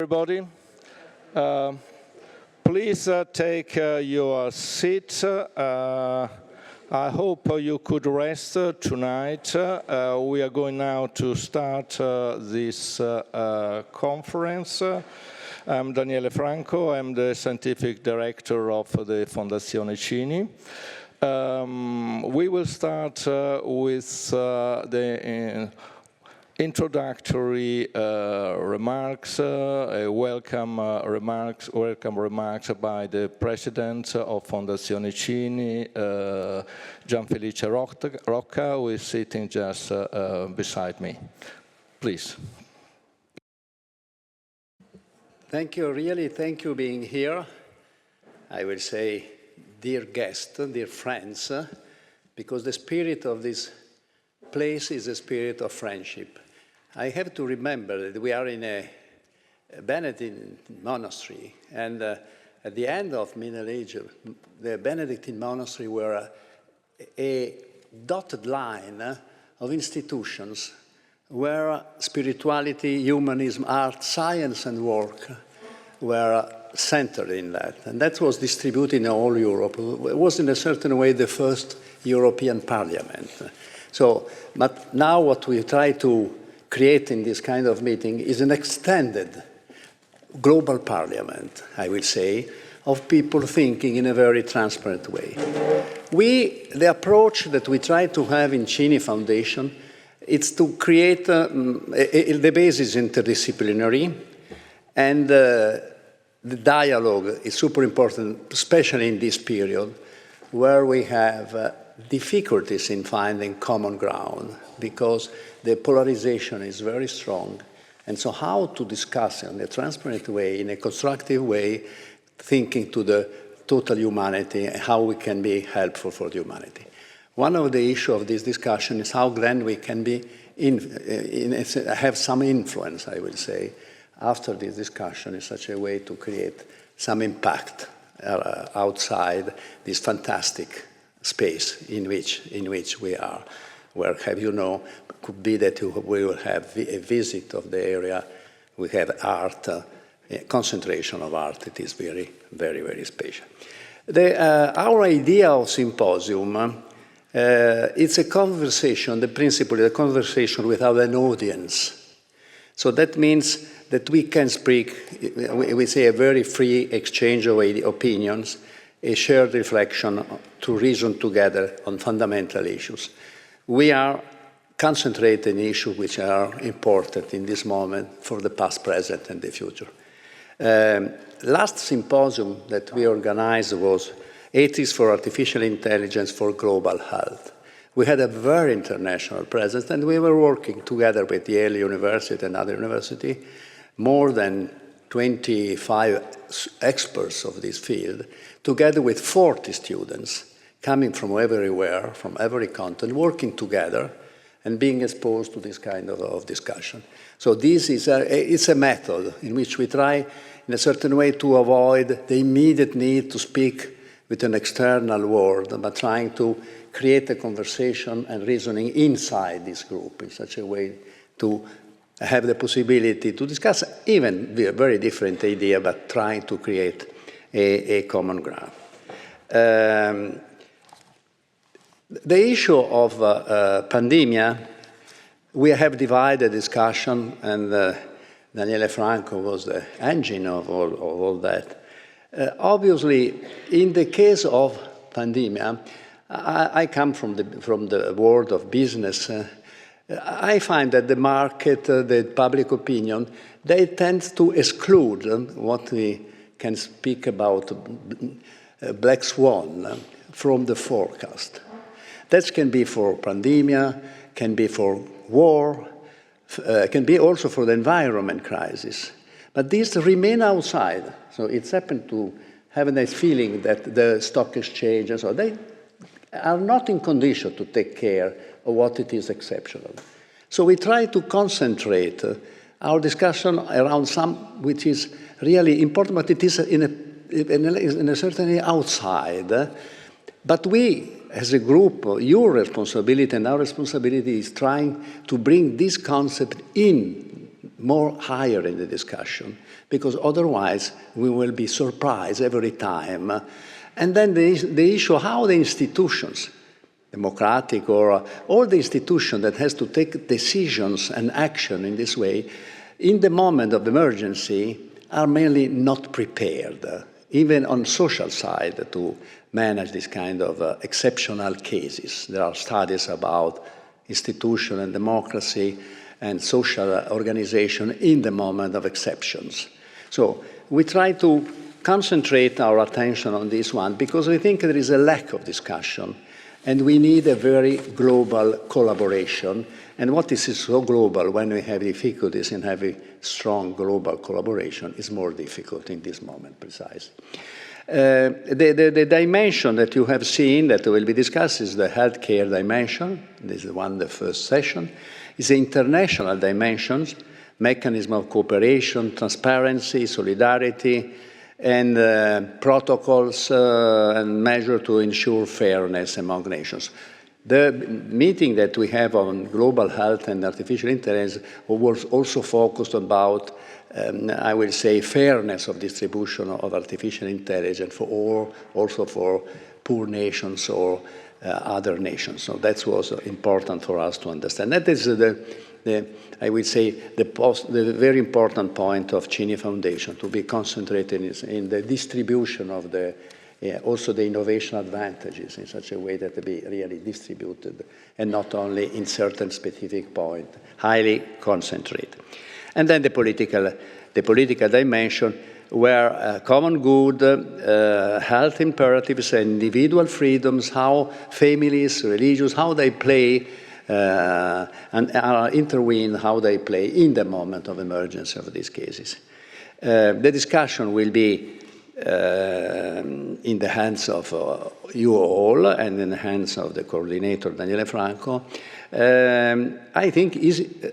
Everybody, please take your seat. I hope you could rest tonight. We are going now to start this conference. I'm Daniele Franco. I'm the scientific director of the Fondazione Cini. We will start with the introductory remarks, welcome remarks by the president of Fondazione Cini, Gianfelice Rocca, who is sitting just beside me. Please. Thank you, really, thank you being here. I will say, dear guests, dear friends, because the spirit of this place is a spirit of friendship. I have to remember that we are in a Benedictine monastery, and at the end of Middle Age, the Benedictine monastery were a dotted line of institutions where spirituality, humanism, art, science, and work were centered in that. And that was distributed in all Europe. It was, in a certain way, the first European parliament. So, but now what we try to create in this kind of meeting is an extended global parliament, I will say, of people thinking in a very transparent way. The approach that we try to have in Cini Foundation is to create, the base is interdisciplinary, and the dialogue is super important, especially in this period, where we have difficulties in finding common ground because the polarization is very strong. And so how to discuss in a transparent way, in a constructive way, thinking to the total humanity, and how we can be helpful for the humanity. One of the issues of this discussion is how then we can be have some influence, I will say, after this discussion in such a way to create some impact outside this fantastic space in which we are, where, have you know, could be that we will have a visit of the area. We have art, a concentration of art. It is very, very, very special. Our idea of symposium, it's a conversation. The principle is a conversation without an audience. So that means that we can speak, we say, a very free exchange of opinions, a shared reflection to reason together on fundamental issues. We are concentrating on issues which are important in this moment for the past, present, and the future. Last symposium that we organized was Ethics for Artificial Intelligence for Global Health. We had a very international presence, and we were working together with Yale University and other universities, more than 25 experts of this field, together with 40 students coming from everywhere, from every continent, working together and being exposed to this kind of discussion. So this is it's a method in which we try, in a certain way, to avoid the immediate need to speak with an external world, but trying to create a conversation and reasoning inside this group in such a way to have the possibility to discuss even a very different idea, but trying to create a common ground. The issue of pandemia, we have divided discussion, and Daniele Franco was the engine of all that. Obviously, in the case of pandemia, I come from the world of business. I find that the market, the public opinion, they tend to exclude what we can speak about black swan from the forecast. That can be for pandemia, can be for war, can be also for the environment crisis. But these remain outside. So it's happened to have a nice feeling that the stock exchange and so they are not in condition to take care of what it is exceptional. So we try to concentrate our discussion around some which is really important, but it is in a certain way outside. But we, as a group, your responsibility and our responsibility is trying to bring this concept in more higher in the discussion, because otherwise we will be surprised every time. And then the issue how the institutions, democratic or all the institutions that has to take decisions and action in this way, in the moment of emergency, are mainly not prepared, even on social side, to manage this kind of exceptional cases. There are studies about institution and democracy and social organization in the moment of exceptions. So we try to concentrate our attention on this one because we think there is a lack of discussion and we need a very global collaboration. And what is so global when we have difficulties in having strong global collaboration is more difficult in this moment, precisely. The dimension that you have seen that will be discussed is the healthcare dimension. This is the first session. It's the international dimensions, mechanism of cooperation, transparency, solidarity, and protocols and measures to ensure fairness among nations. The meeting that we have on global health and artificial intelligence was also focused about, I will say, fairness of distribution of artificial intelligence for all, also for poor nations or other nations. So that was important for us to understand. That is I would say, the very important point of Cini Foundation, to be concentrated in the distribution of also the innovation advantages in such a way that they be really distributed and not only in certain specific point, highly concentrated. And then the political dimension, where common good, health imperatives, and individual freedoms, how families, religions, how they play and are intervened, how they play in the moment of emergency of these cases. The discussion will be in the hands of you all and in the hands of the coordinator, Daniele Franco. I think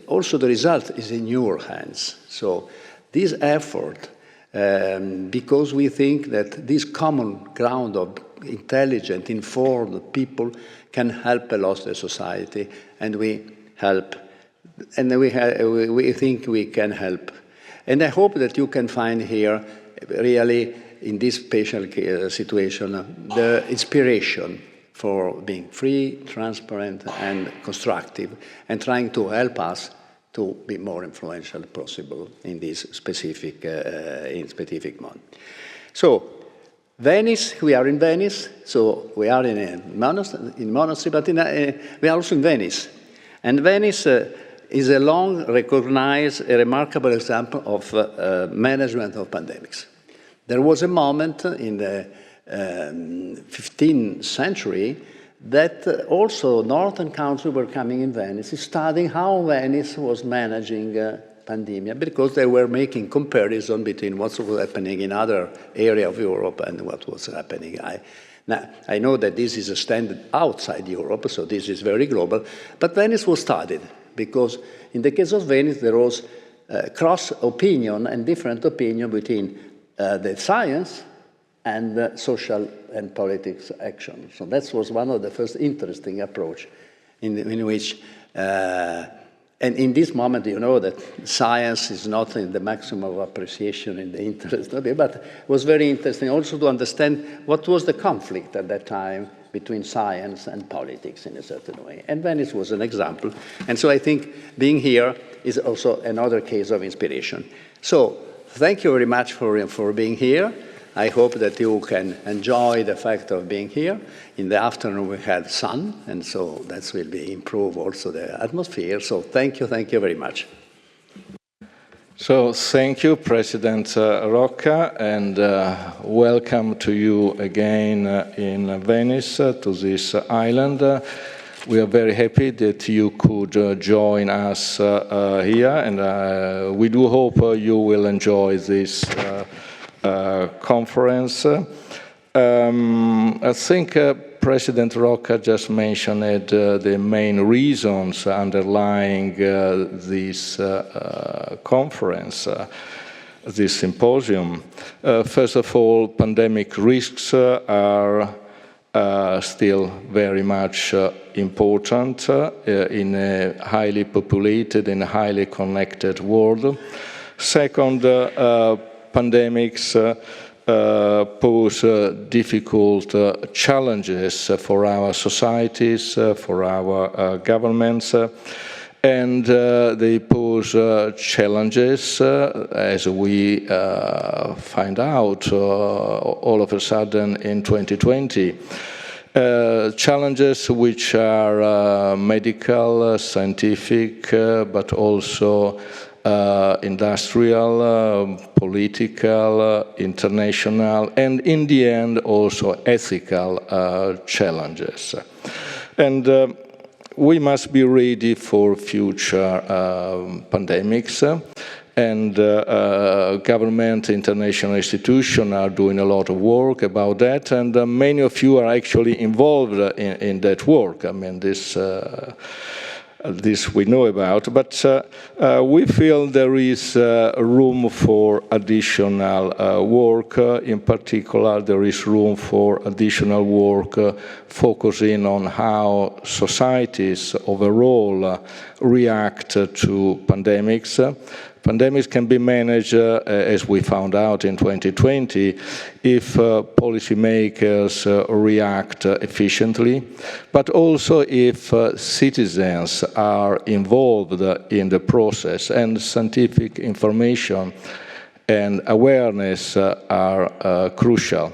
also the result is in your hands. So this effort, because we think that this common ground of intelligent, informed people can help a lot the society, and we help, and we think we can help. And I hope that you can find here really in this special situation the inspiration for being free, transparent, and constructive, and trying to help us to be more influential possible in this specific moment. So, Venice, we are in Venice, so we are in a monastery, but we are also in Venice. And Venice is a long recognized, a remarkable example of management of pandemics. There was a moment in the 15th century that also northern countries were coming in Venice, studying how Venice was managing pandemic, because they were making comparison between what was happening in other areas of Europe and what was happening. I know that this is a standard outside Europe, so this is very global, but Venice was studied, because in the case of Venice, there was cross-opinion and different opinion between the science and the social and politics action. So that was one of the first interesting approach in which, and in this moment, you know that science is not in the maximum of appreciation in the interest of it, but it was very interesting also to understand what was the conflict at that time between science and politics in a certain way. And Venice was an example. And so I think being here is also another case of inspiration. So thank you very much for being here. I hope that you can enjoy the fact of being here. In the afternoon we had sun, and so that will be improve also the atmosphere. So thank you very much. So thank you, President Rocca, and welcome to you again in Venice, to this island. We are very happy that you could join us here, and we do hope you will enjoy this conference. I think President Rocca just mentioned the main reasons underlying this conference, this symposium. First of all, pandemic risks are still very much important in a highly populated and highly connected world. Second, pandemics pose difficult challenges for our societies, for our governments, and they pose challenges, as we find out all of a sudden in 2020. Challenges which are medical, scientific, but also industrial, political, international, and in the end also ethical challenges. And we must be ready for future pandemics, and government, international institutions are doing a lot of work about that, and many of you are actually involved in that work. I mean, this we know about, but we feel there is room for additional work. In particular, there is room for additional work focusing on how societies overall react to pandemics. Pandemics can be managed, as we found out in 2020, if policymakers react efficiently, but also if citizens are involved in the process, and scientific information and awareness are crucial.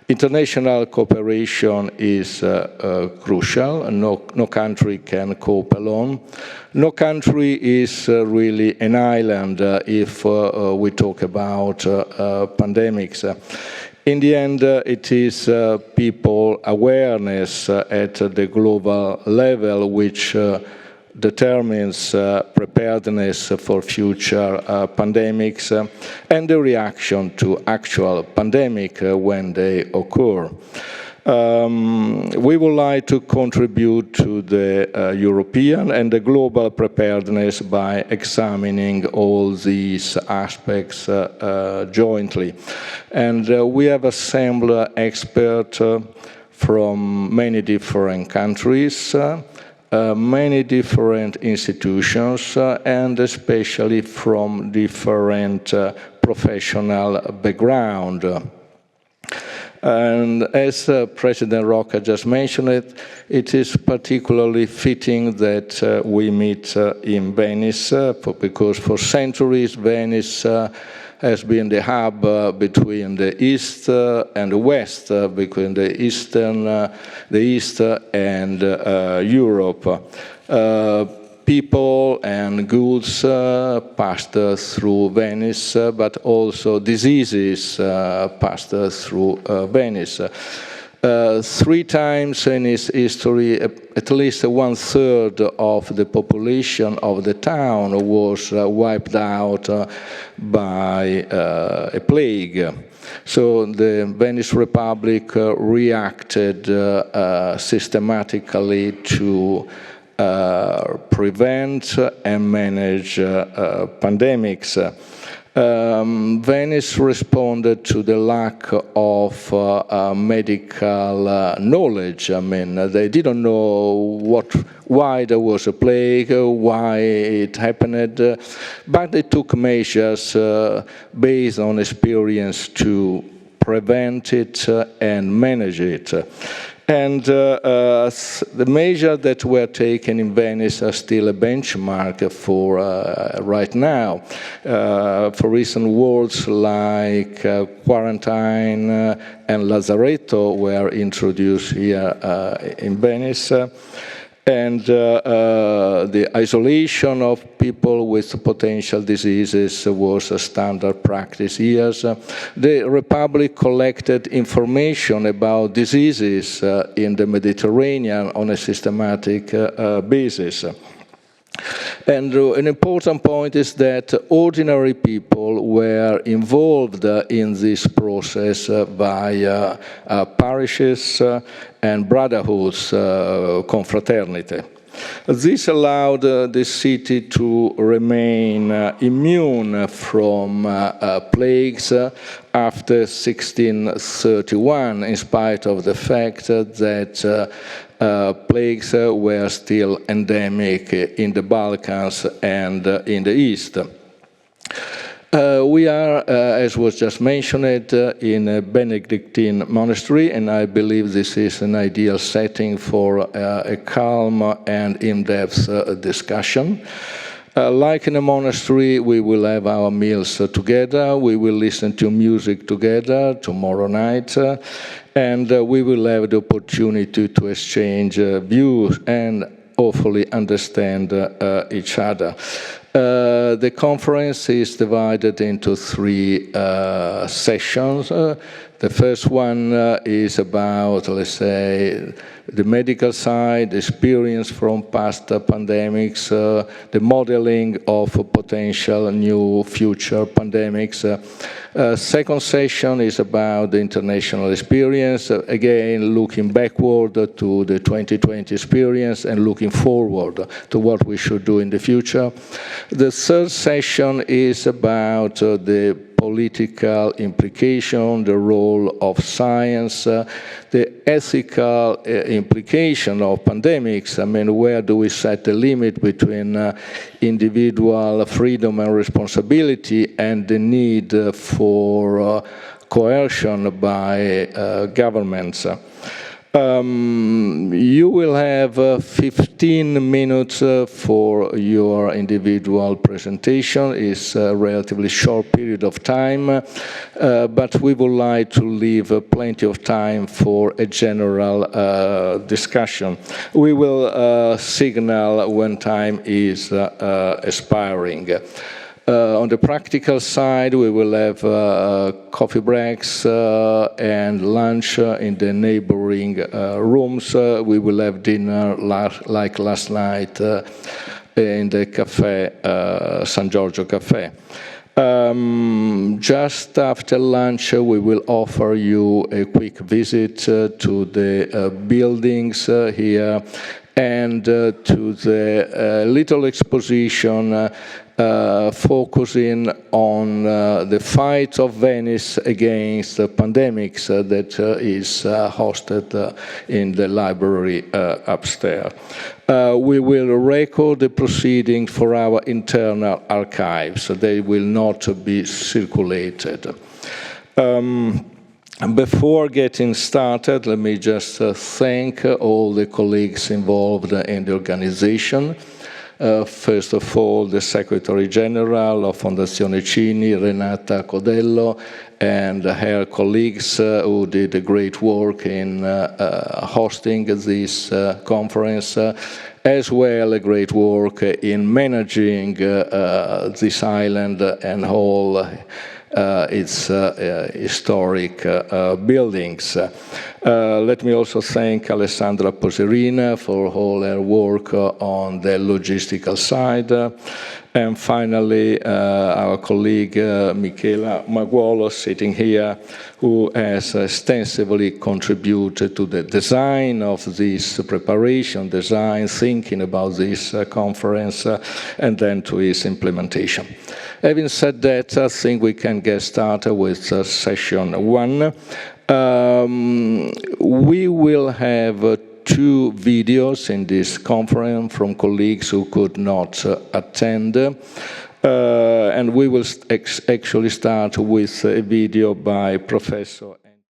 International cooperation is crucial. No country can cope alone. No country is really an island if we talk about pandemics. In the end, it is people awareness at the global level which determines preparedness for future pandemics and the reaction to actual pandemic when they occur. We would like to contribute to the European and the global preparedness by examining all these aspects jointly. And we have assembled experts from many different countries, many different institutions, and especially from different professional background. And as President Rocca just mentioned it is particularly fitting that we meet in Venice, because for centuries Venice has been the hub between the East and the West, between the East and Europe. People and goods passed through Venice, but also diseases passed through Venice. 3 times in its history, at least 1/3 of the population of the town was wiped out by a plague. So the Venice Republic reacted systematically to prevent and manage pandemics. Venice responded to the lack of medical knowledge. I mean, they didn't know why there was a plague, why it happened, but they took measures based on experience to prevent it and manage it. And the measures that were taken in Venice are still a benchmark for right now. For recent words like quarantine and lazaretto were introduced here in Venice. And the isolation of people with potential diseases was a standard practice years. The Republic collected information about diseases in the Mediterranean on a systematic basis. And an important point is that ordinary people were involved in this process by parishes and brotherhoods, confraternity. This allowed the city to remain immune from plagues after 1631, in spite of the fact that plagues were still endemic in the Balkans and in the East. We are, as was just mentioned, in a Benedictine monastery, and I believe this is an ideal setting for a calm and in-depth discussion. Like in a monastery, we will have our meals together, we will listen to music together tomorrow night, and we will have the opportunity to exchange views and hopefully understand each other. The conference is divided into 3 sessions. The first one is about, let's say, the medical side, experience from past pandemics, the modeling of potential new future pandemics. Second session is about the international experience, again looking backward to the 2020 experience and looking forward to what we should do in the future. The third session is about the political implication, the role of science, the ethical implication of pandemics. I mean, where do we set the limit between individual freedom and responsibility and the need for coercion by governments? You will have 15 minutes for your individual presentation. It's a relatively short period of time, but we would like to leave plenty of time for a general discussion. We will signal when time is expiring. On the practical side, we will have coffee breaks and lunch in the neighboring rooms. We will have dinner like last night in the cafe, San Giorgio Cafe. Just after lunch, we will offer you a quick visit to the buildings here and to the little exposition focusing on the fight of Venice against pandemics that is hosted in the library upstairs. We will record the proceedings for our internal archives, so they will not be circulated. Before getting started, let me just thank all the colleagues involved in the organization. First of all, the Secretary General of Fondazione Cini, Renata Codello, and her colleagues who did a great work in hosting this conference, as well as great work in managing this island and all its historic buildings. Let me also thank Alessandra Poserina for all her work on the logistical side. And finally, our colleague Michela Maguolo, sitting here, who has extensively contributed to the design of this preparation, thinking about this conference, and then to its implementation. Having said that, I think we can get started with session 1. We will have 2 videos in this conference from colleagues who could not attend. And we will actually start with a video by Professor